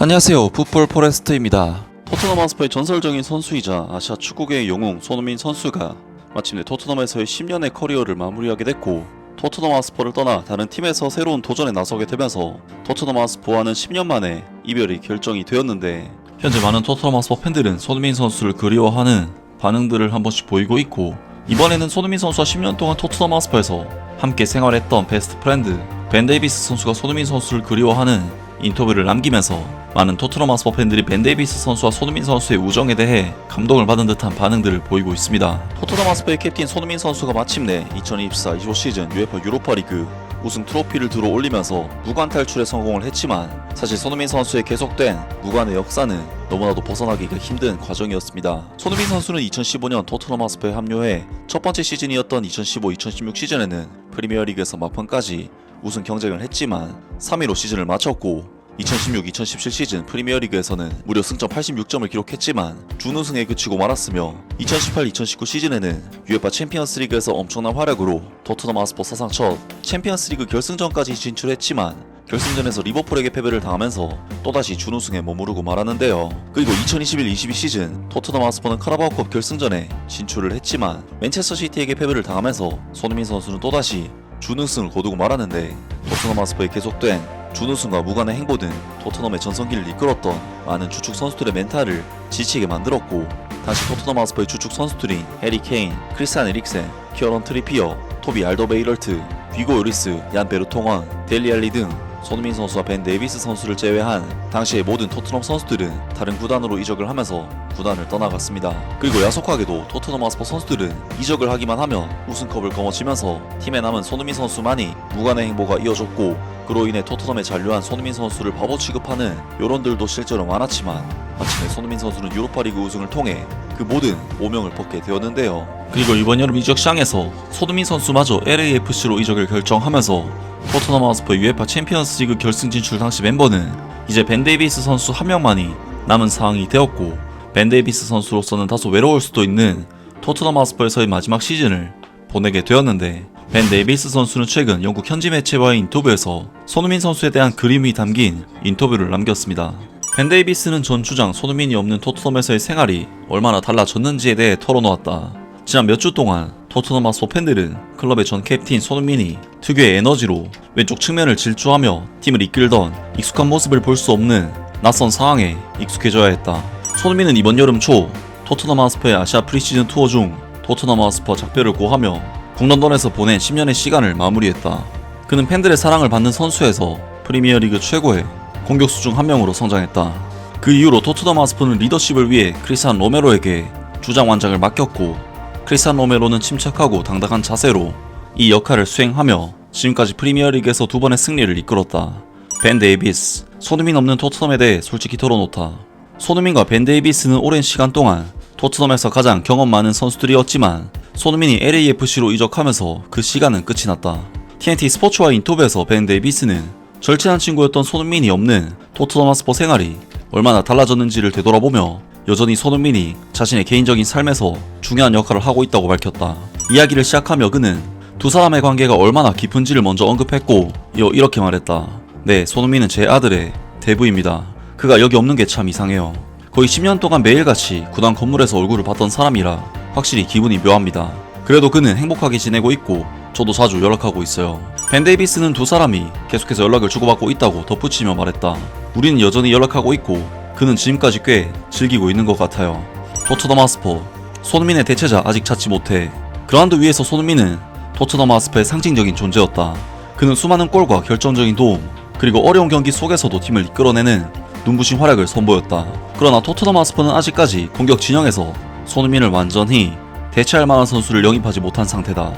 안녕하세요, 풋볼 포레스트입니다. 토트넘 하스퍼의 전설적인 선수이자 아시아 축구계의 영웅 손흥민 선수가 마침내 토트넘에서의 10년의 커리어를 마무리하게 됐고, 토트넘 하스퍼를 떠나 다른 팀에서 새로운 도전에 나서게 되면서 토트넘 하스퍼와는 10년 만에 이별이 결정이 되었는데, 현재 많은 토트넘 하스퍼 팬들은 손흥민 선수를 그리워하는 반응들을 한 번씩 보이고 있고, 이번에는 손흥민 선수와 10년 동안 토트넘 하스퍼에서 함께 생활했던 베스트 프렌드 벤 데이비스 선수가 손흥민 선수를 그리워하는 인터뷰를 남기면서 많은 토트넘 하스퍼 팬들이 벤 데이비스 선수와 손흥민 선수의 우정에 대해 감동을 받은 듯한 반응들을 보이고 있습니다. 토트넘 하스퍼의 캡틴 손흥민 선수가 마침내 2024-25 시즌 UEFA 유로파리그 우승 트로피를 들어 올리면서 무관 탈출에 성공을 했지만, 사실 손흥민 선수의 계속된 무관의 역사는 너무나도 벗어나기가 힘든 과정이었습니다. 손흥민 선수는 2015년 토트넘 하스퍼에 합류해 첫 번째 시즌이었던 2015-2016 시즌에는 프리미어리그에서 막판까지 우승 경쟁을 했지만 3위로 시즌을 마쳤고, 2016-2017 시즌 프리미어리그에서는 무려 승점 86점을 기록했지만 준우승에 그치고 말았으며, 2018-2019 시즌에는 UEFA 챔피언스리그에서 엄청난 활약으로 토트넘 하스퍼 사상 첫 챔피언스리그 결승전까지 진출했지만 결승전에서 리버풀에게 패배를 당하면서 또다시 준우승에 머무르고 말았는데요. 그리고 2021-22 시즌 토트넘 하스퍼는 카라바오컵 결승전에 진출을 했지만 맨체스터 시티에게 패배를 당하면서 손흥민 선수는 또다시 준우승을 거두고 말았는데, 토트넘 하스퍼의 계속된 준우승과 무관의 행보는 토트넘의 전성기를 이끌었던 많은 주축 선수들의 멘탈을 지치게 만들었고, 당시 토트넘 하스퍼의 주축 선수들인 해리 케인, 크리스찬 에릭센, 키어런 트리피어, 토비 알더베이럴트, 비고 요리스, 얀 베르통원, 델리 알리 등 손흥민 선수와 벤 데이비스 선수를 제외한 당시의 모든 토트넘 선수들은 다른 구단으로 이적을 하면서 구단을 떠나갔습니다. 그리고 야속하게도 토트넘 하스퍼 선수들은 이적을 하기만 하면 우승컵을 거머쥐면서 팀에 남은 손흥민 선수만이 무관의 행보가 이어졌고, 그로 인해 토트넘에 잔류한 손흥민 선수를 바보 취급하는 여론들도 실제로 많았지만, 마침내 손흥민 선수는 유로파리그 우승을 통해 그 모든 오명을 벗게 되었는데요. 그리고 이번 여름 이적 시장에서 손흥민 선수마저 LAFC로 이적을 결정하면서 토트넘 하스퍼 UEFA 챔피언스리그 결승 진출 당시 멤버는 이제 벤 데이비스 선수 한 명만이 남은 상황이 되었고, 벤 데이비스 선수로서는 다소 외로울 수도 있는 토트넘 하스퍼에서의 마지막 시즌을 보내게 되었는데, 벤 데이비스 선수는 최근 영국 현지 매체와의 인터뷰에서 손흥민 선수에 대한 그림이 담긴 인터뷰를 남겼습니다. 벤 데이비스는 전 주장 손흥민이 없는 토트넘에서의 생활이 얼마나 달라졌는지에 대해 털어놓았다. 지난 몇 주 동안 토트넘 하스퍼 팬들은 클럽의 전 캡틴 손흥민이 특유의 에너지로 왼쪽 측면을 질주하며 팀을 이끌던 익숙한 모습을 볼 수 없는 낯선 상황에 익숙해져야 했다. 손흥민은 이번 여름 초 토트넘 하스퍼의 아시아 프리시즌 투어 중 토트넘 하스퍼 작별을 고하며 북런던에서 보낸 10년의 시간을 마무리했다. 그는 팬들의 사랑을 받는 선수에서 프리미어리그 최고의 공격수 중 한 명으로 성장했다. 그 이후로 토트넘 하스퍼는 리더십을 위해 크리스찬 로메로에게 주장 완장을 맡겼고, 크리스찬 로메로는 침착하고 당당한 자세로 이 역할을 수행하며 지금까지 프리미어리그에서 2번의 승리를 이끌었다. 벤 데이비스, 손흥민 없는 토트넘에 대해 솔직히 털어놓다. 손흥민과 벤 데이비스는 오랜 시간 동안 토트넘에서 가장 경험 많은 선수들이었지만, 손흥민이 LAFC로 이적하면서 그 시간은 끝이 났다. TNT 스포츠와의 인터뷰에서 벤 데이비스는 절친한 친구였던 손흥민이 없는 토트넘 하스퍼 생활이 얼마나 달라졌는지를 되돌아보며 여전히 손흥민이 자신의 개인적인 삶에서 중요한 역할을 하고 있다고 밝혔다. 이야기를 시작하며 그는 두 사람의 관계가 얼마나 깊은지를 먼저 언급했고, 이렇게 말했다. 네, 손흥민은 제 아들의 대부입니다. 그가 여기 없는 게 참 이상해요. 거의 10년 동안 매일같이 구단 건물에서 얼굴을 봤던 사람이라 확실히 기분이 묘합니다. 그래도 그는 행복하게 지내고 있고 저도 자주 연락하고 있어요. 벤 데이비스는 두 사람이 계속해서 연락을 주고받고 있다고 덧붙이며 말했다. 우리는 여전히 연락하고 있고 그는 지금까지 꽤 즐기고 있는 것 같아요. 토트넘 하스퍼, 손흥민의 대체자 아직 찾지 못해. 그라운드 위에서 손흥민은 토트넘 하스퍼의 상징적인 존재였다. 그는 수많은 골과 결정적인 도움, 그리고 어려운 경기 속에서도 팀을 이끌어내는 눈부신 활약을 선보였다. 그러나 토트넘 하스퍼는 아직까지 공격 진영에서 손흥민을 완전히 대체할 만한 선수를 영입하지 못한 상태다.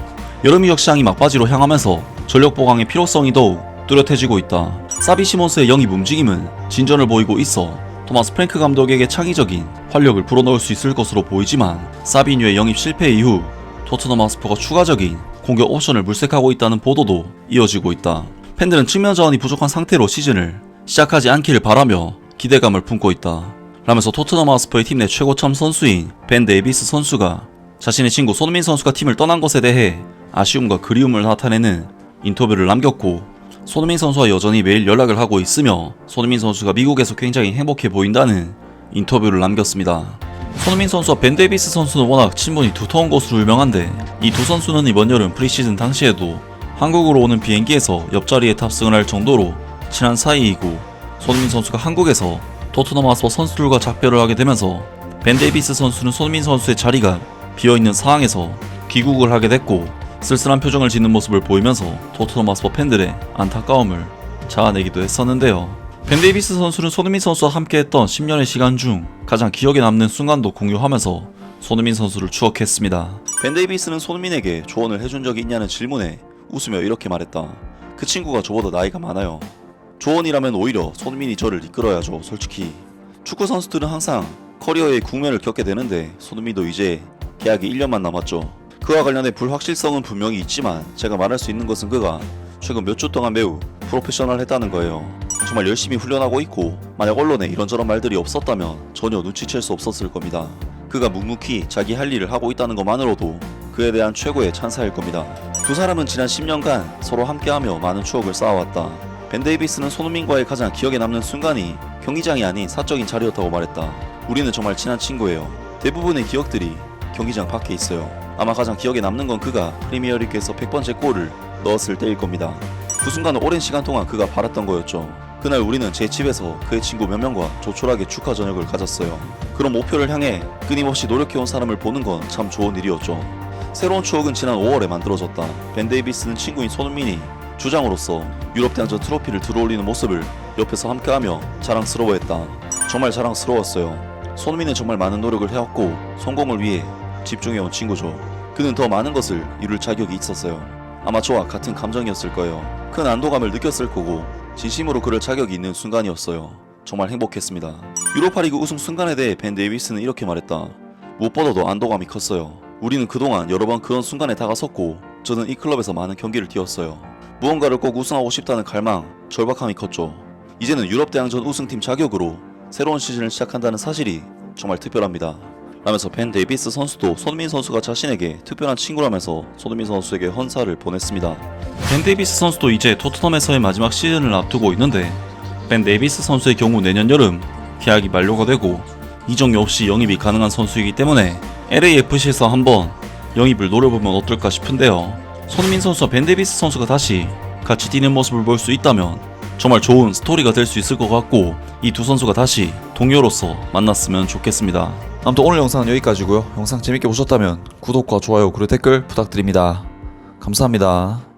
여름 이적 시장이 막바지로 향하면서 전력 보강의 필요성이 더욱 뚜렷해지고 있다. 사비 시몬스의 영입 움직임은 진전을 보이고 있어 토마스 프랭크 감독에게 창의적인 활력을 불어넣을 수 있을 것으로 보이지만, 사비뉴의 영입 실패 이후 토트넘 하스퍼가 추가적인 공격 옵션을 물색하고 있다는 보도도 이어지고 있다. 팬들은 측면 자원이 부족한 상태로 시즌을 시작하지 않기를 바라며 기대감을 품고 있다. 라면서 토트넘 하스퍼의 팀 내 최고참 선수인 벤 데이비스 선수가 자신의 친구 손흥민 선수가 팀을 떠난 것에 대해 아쉬움과 그리움을 나타내는 인터뷰를 남겼고, 손흥민 선수와 여전히 매일 연락을 하고 있으며 손흥민 선수가 미국에서 굉장히 행복해 보인다는 인터뷰를 남겼습니다. 손흥민 선수와 벤 데이비스 선수는 워낙 친분이 두터운 것으로 유명한데 이 두 선수는 이번 여름 프리시즌 당시에도 한국으로 오는 비행기에서 옆자리에 탑승을 할 정도로 친한 사이이고, 손흥민 선수가 한국에서 토트넘 하스퍼 선수들과 작별을 하게 되면서 벤 데이비스 선수는 손흥민 선수의 자리가 비어있는 상황에서 귀국을 하게 됐고, 쓸쓸한 표정을 짓는 모습을 보이면서 토트넘 하스퍼 팬들의 안타까움을 자아내기도 했었는데요. 벤 데이비스 선수는 손흥민 선수와 함께했던 10년의 시간 중 가장 기억에 남는 순간도 공유하면서 손흥민 선수를 추억했습니다. 벤 데이비스는 손흥민에게 조언을 해준 적이 있냐는 질문에 웃으며 이렇게 말했다. 그 친구가 저보다 나이가 많아요. 조언이라면 오히려 손흥민이 저를 이끌어야죠. 솔직히 축구 선수들은 항상 커리어의 국면을 겪게 되는데 손흥민도 이제 계약이 1년만 남았죠. 그와 관련해 불확실성은 분명히 있지만 제가 말할 수 있는 것은 그가 최근 몇 주 동안 매우 프로페셔널했다는 거예요. 정말 열심히 훈련하고 있고, 만약 언론에 이런저런 말들이 없었다면 전혀 눈치챌 수 없었을 겁니다. 그가 묵묵히 자기 할 일을 하고 있다는 것만으로도 그에 대한 최고의 찬사일 겁니다. 두 사람은 지난 10년간 서로 함께하며 많은 추억을 쌓아왔다. 벤 데이비스는 손흥민과의 가장 기억에 남는 순간이 경기장이 아닌 사적인 자리였다고 말했다. 우리는 정말 친한 친구예요. 대부분의 기억들이 경기장 밖에 있어요. 아마 가장 기억에 남는 건 그가 프리미어리그에서 100번째 골을 넣었을 때일 겁니다. 그 순간은 오랜 시간 동안 그가 바랐던 거였죠. 그날 우리는 제 집에서 그의 친구 몇 명과 조촐하게 축하 저녁을 가졌어요. 그런 목표를 향해 끊임없이 노력해온 사람을 보는 건 참 좋은 일이었죠. 새로운 추억은 지난 5월에 만들어졌다. 벤 데이비스는 친구인 손흥민이 주장으로서 유럽 대항전 트로피를 들어올리는 모습을 옆에서 함께하며 자랑스러워했다. 정말 자랑스러웠어요. 손흥민은 정말 많은 노력을 해왔고 성공을 위해 집중해온 친구죠. 그는 더 많은 것을 이룰 자격이 있었어요. 아마 저와 같은 감정이었을 거예요. 큰 안도감을 느꼈을 거고 진심으로 그럴 자격이 있는 순간이었어요. 정말 행복했습니다. 유로파리그 우승 순간에 대해 벤 데이비스는 이렇게 말했다. 무엇보다도 안도감이 컸어요. 우리는 그동안 여러 번 그런 순간에 다가섰고 저는 이 클럽에서 많은 경기를 뛰었어요. 무언가를 꼭 우승하고 싶다는 갈망, 절박함이 컸죠. 이제는 유럽 대항전 우승팀 자격으로 새로운 시즌을 시작한다는 사실이 정말 특별합니다. 라면서 벤 데이비스 선수도 손흥민 선수가 자신에게 특별한 친구라면서 손흥민 선수에게 헌사를 보냈습니다. 벤 데이비스 선수도 이제 토트넘에서의 마지막 시즌을 앞두고 있는데, 벤 데이비스 선수의 경우 내년 여름 계약이 만료가 되고 이적료 없이 영입이 가능한 선수이기 때문에 LAFC에서 한번 영입을 노려보면 어떨까 싶은데요. 손흥민 선수와 벤 데이비스 선수가 다시 같이 뛰는 모습을 볼 수 있다면 정말 좋은 스토리가 될 수 있을 것 같고, 이 두 선수가 다시 동료로서 만났으면 좋겠습니다. 아무튼 오늘 영상은 여기까지고요. 영상 재밌게 보셨다면 구독과 좋아요 그리고 댓글 부탁드립니다. 감사합니다.